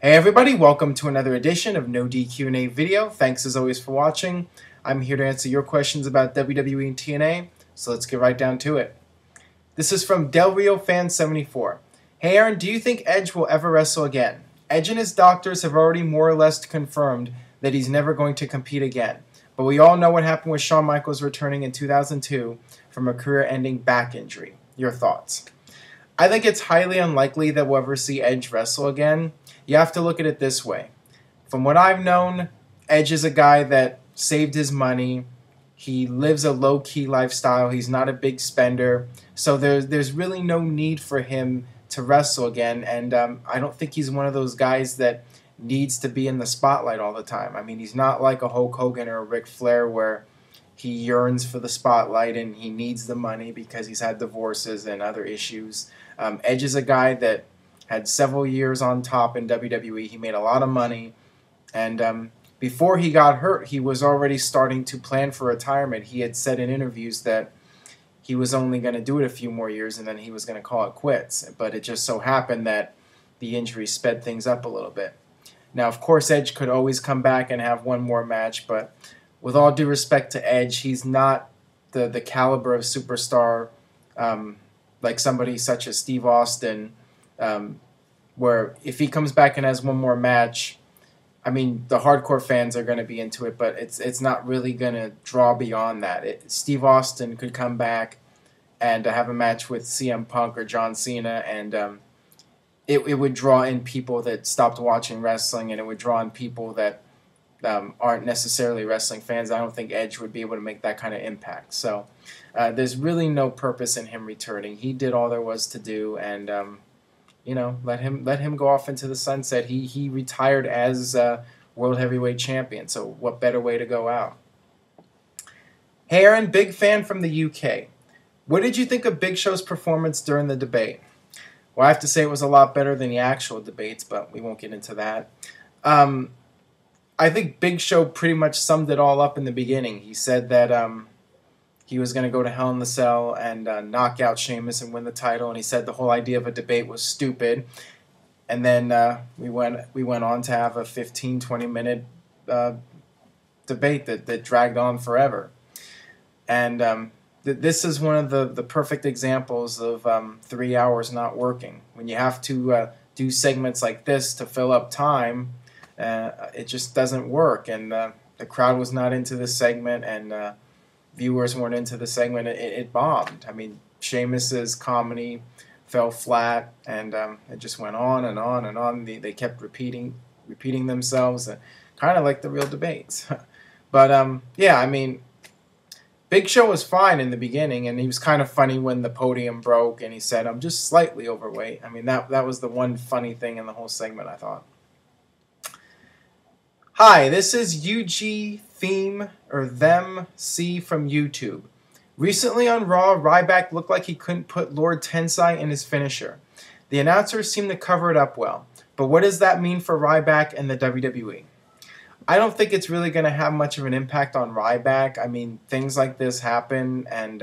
Hey everybody, welcome to another edition of No DQ&A video. Thanks as always for watching. I'm here to answer your questions about WWE and TNA, so let's get right down to it. This is from Del Rio Fan 74. Hey Aaron, do you think Edge will ever wrestle again? Edge and his doctors have already more or less confirmed that he's never going to compete again. But we all know what happened with Shawn Michaels returning in 2002 from a career-ending back injury. Your thoughts? I think it's highly unlikely that we'll ever see Edge wrestle again. You have to look at it this way. From what I've known, Edge is a guy that saved his money. He lives a low-key lifestyle. He's not a big spender. So there's really no need for him to wrestle again. And I don't think he's one of those guys that needs to be in the spotlight all the time. I mean, he's not like a Hulk Hogan or a Ric Flair where he yearns for the spotlight and he needs the money because he's had divorces and other issues. Edge is a guy that had several years on top in WWE. He made a lot of money. And before he got hurt, he was already starting to plan for retirement. He had said in interviews that he was only going to do it a few more years and then he was going to call it quits. But it just so happened that the injury sped things up a little bit. Now, of course, Edge could always come back and have one more match, but with all due respect to Edge, he's not the caliber of superstar like somebody such as Steve Austin, where if he comes back and has one more match, I mean, the hardcore fans are going to be into it, but it's not really going to draw beyond that. Steve Austin could come back and have a match with CM Punk or John Cena, and it would draw in people that stopped watching wrestling, and it would draw in people that aren't necessarily wrestling fans. I don't think Edge would be able to make that kind of impact. So there's really no purpose in him returning. He did all there was to do, and let him go off into the sunset. He retired as World Heavyweight Champion, so what better way to go out? Hey Aaron, big fan from the UK. What did you think of Big Show's performance during the debate? Well, I have to say it was a lot better than the actual debates, but we won't get into that. I think Big Show pretty much summed it all up in the beginning. He said that he was going to go to Hell in the Cell and knock out Sheamus and win the title, and he said the whole idea of a debate was stupid. And then we went on to have a 15-20 minute debate that dragged on forever. And this is one of the perfect examples of 3 hours not working. When you have to do segments like this to fill up time, it just doesn't work. And the crowd was not into this segment, and viewers weren't into the segment. It bombed. I mean, Sheamus's comedy fell flat, and it just went on and on and on. They kept repeating themselves, kind of like the real debates. But yeah, I mean, Big Show was fine in the beginning, and he was kind of funny when the podium broke, and he said, "I'm just slightly overweight." I mean, that was the one funny thing in the whole segment, I thought. Hi, this is UG Theme or Them C from YouTube. Recently on Raw, Ryback looked like he couldn't put Lord Tensai in his finisher. The announcers seemed to cover it up well, but what does that mean for Ryback and the WWE? I don't think it's really going to have much of an impact on Ryback. I mean, things like this happen, and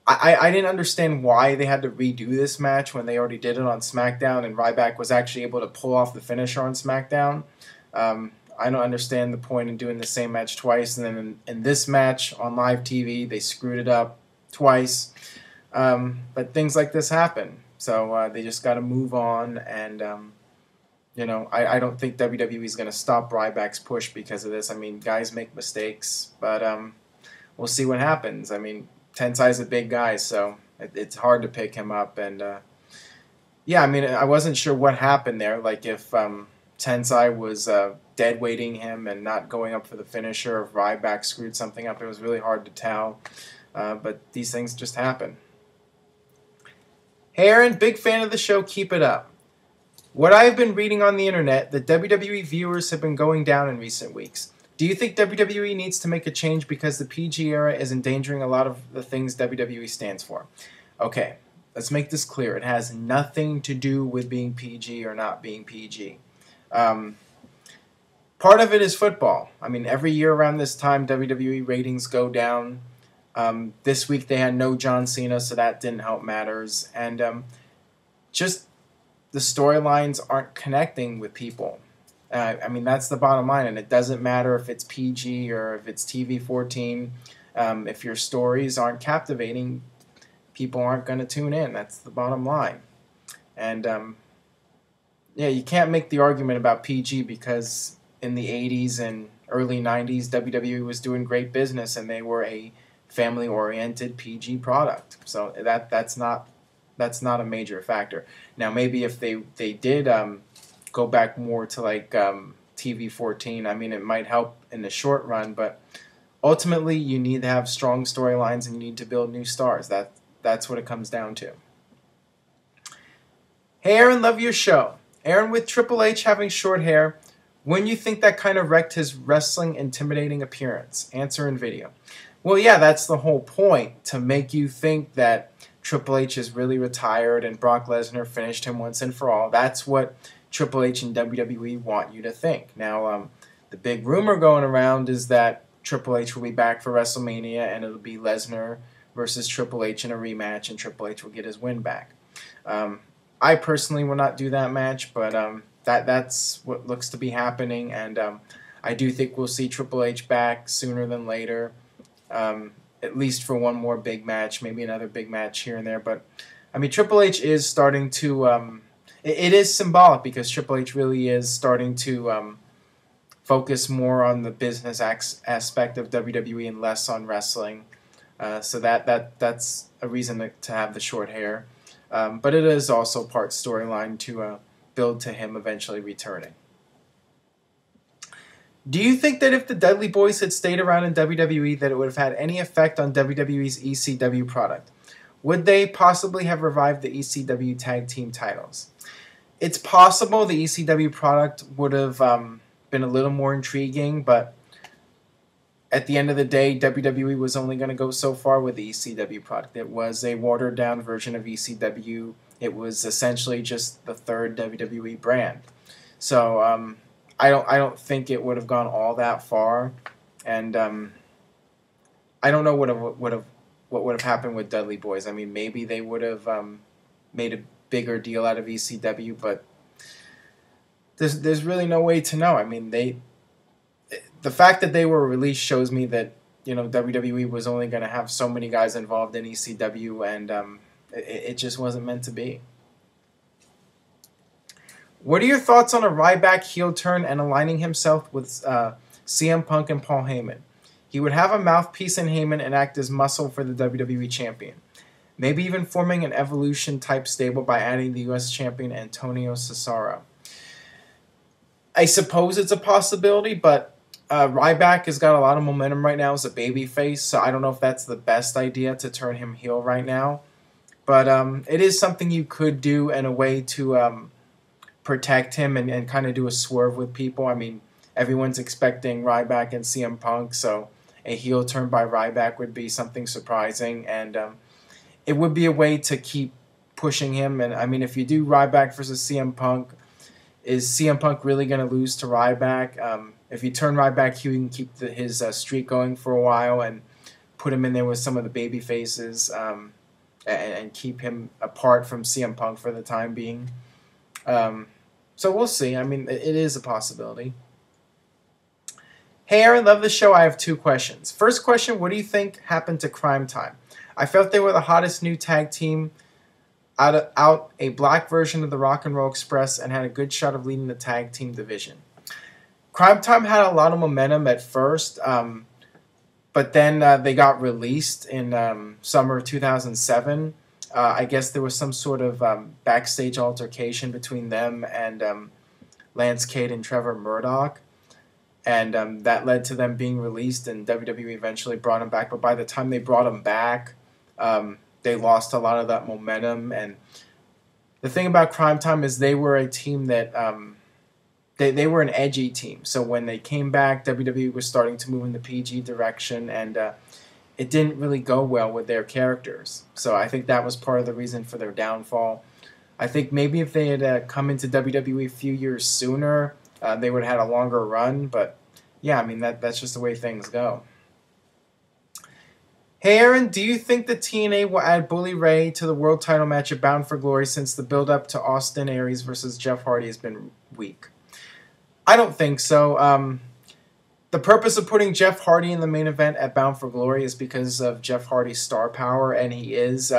I didn't understand why they had to redo this match when they already did it on SmackDown, and Ryback was actually able to pull off the finisher on SmackDown. I don't understand the point in doing the same match twice, and then in this match on live TV, they screwed it up twice. But things like this happen, so they just got to move on, and I don't think WWE is going to stop Ryback's push because of this. I mean, guys make mistakes, but we'll see what happens. I mean, Tensai's a big guy, so it's hard to pick him up, and yeah, I mean, I wasn't sure what happened there, like if Tensai was dead weighting him and not going up for the finisher, if Ryback screwed something up. It was really hard to tell, but these things just happen. Hey Aaron, big fan of the show, keep it up. What I have been reading on the internet, the WWE viewers have been going down in recent weeks. Do you think WWE needs to make a change because the PG era is endangering a lot of the things WWE stands for? Okay, let's make this clear. It has nothing to do with being PG or not being PG. Part of it is football. I mean, every year around this time, WWE ratings go down. This week they had no John Cena, so that didn't help matters. And just the storylines aren't connecting with people. I mean, that's the bottom line, and it doesn't matter if it's PG or if it's TV-14. If your stories aren't captivating, people aren't going to tune in. That's the bottom line. And yeah, you can't make the argument about PG because in the 80s and early 90s, WWE was doing great business and they were a family-oriented PG product. So that's not a major factor. Now, maybe if they did go back more to like TV-14, I mean, it might help in the short run, but ultimately you need to have strong storylines and you need to build new stars. That's what it comes down to. Hey, Aaron, love your show. Aaron, with Triple H having short hair, when you think that kind of wrecked his wrestling intimidating appearance? Answer in video. Well, yeah, that's the whole point, to make you think that Triple H is really retired and Brock Lesnar finished him once and for all. That's what Triple H and WWE want you to think. Now, the big rumor going around is that Triple H will be back for WrestleMania and it'll be Lesnar versus Triple H in a rematch and Triple H will get his win back. I personally will not do that match, but that's what looks to be happening, and I do think we'll see Triple H back sooner than later, at least for one more big match, maybe another big match here and there. But I mean, Triple H is starting to. It is symbolic because Triple H really is starting to focus more on the business aspect of WWE and less on wrestling. So that's a reason to have the short hair. But it is also part storyline to build to him eventually returning. Do you think that if the Dudley Boys had stayed around in WWE that it would have had any effect on WWE's ECW product? Would they possibly have revived the ECW tag team titles? It's possible the ECW product would have been a little more intriguing, but at the end of the day, WWE was only going to go so far with the ECW product. It was a watered-down version of ECW. It was essentially just the third WWE brand. So I don't think it would have gone all that far, and I don't know what would have happened with Dudley Boys. I mean, maybe they would have made a bigger deal out of ECW, but there's really no way to know. I mean, the fact that they were released shows me that, you know, WWE was only going to have so many guys involved in ECW, and it just wasn't meant to be. What are your thoughts on a Ryback heel turn and aligning himself with CM Punk and Paul Heyman? He would have a mouthpiece in Heyman and act as muscle for the WWE champion. Maybe even forming an Evolution-type stable by adding the U.S. champion Antonio Cesaro. I suppose it's a possibility, but Ryback has got a lot of momentum right now as a babyface, so I don't know if that's the best idea to turn him heel right now. But it is something you could do in a way to protect him and kind of do a swerve with people. I mean, everyone's expecting Ryback and CM Punk, so a heel turn by Ryback would be something surprising, and it would be a way to keep pushing him. And I mean, if you do Ryback versus CM Punk, is CM Punk really going to lose to Ryback? If you turn Ryback heel, you can keep his streak going for a while and put him in there with some of the baby faces and keep him apart from CM Punk for the time being. So we'll see. I mean, it is a possibility. Hey, Aaron, love the show. I have 2 questions. First question, what do you think happened to Crime Time? I felt they were the hottest new tag team out a black version of the Rock and Roll Express and had a good shot of leading the tag team division. Crime Time had a lot of momentum at first, but then they got released in summer of 2007. I guess there was some sort of backstage altercation between them and Lance Cade and Trevor Murdoch. And that led to them being released, and WWE eventually brought them back. But by the time they brought them back, they lost a lot of that momentum. And the thing about Crime Time is they were a team that they were an edgy team. So when they came back, WWE was starting to move in the PG direction, and it didn't really go well with their characters. So I think that was part of the reason for their downfall. I think maybe if they had come into WWE a few years sooner, they would have had a longer run. But yeah, I mean, that's just the way things go. Hey Aaron, do you think that TNA will add Bully Ray to the world title match at Bound for Glory since the build-up to Austin Aries versus Jeff Hardy has been weak? I don't think so. The purpose of putting Jeff Hardy in the main event at Bound for Glory is because of Jeff Hardy's star power, and he is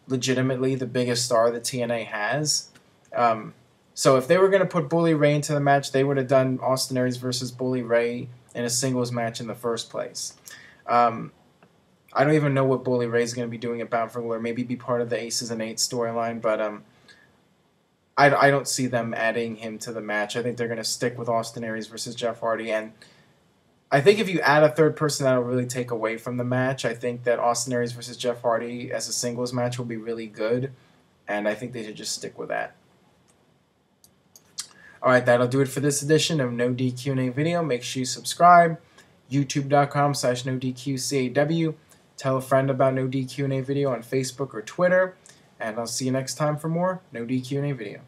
legitimately the biggest star that TNA has. So if they were going to put Bully Ray into the match, they would have done Austin Aries versus Bully Ray in a singles match in the first place. I don't even know what Bully Ray is going to be doing at Bound for Glory. Maybe be part of the Aces and Eights storyline, but I don't see them adding him to the match. I think they're going to stick with Austin Aries versus Jeff Hardy, and I think if you add a third person, that'll really take away from the match. I think that Austin Aries versus Jeff Hardy as a singles match will be really good, and I think they should just stick with that. Alright, that'll do it for this edition of No DQ&A video. Make sure you subscribe, youtube.com/NoDQCAW. Tell a friend about No DQ&A video on Facebook or Twitter, and I'll see you next time for more No DQ&A video.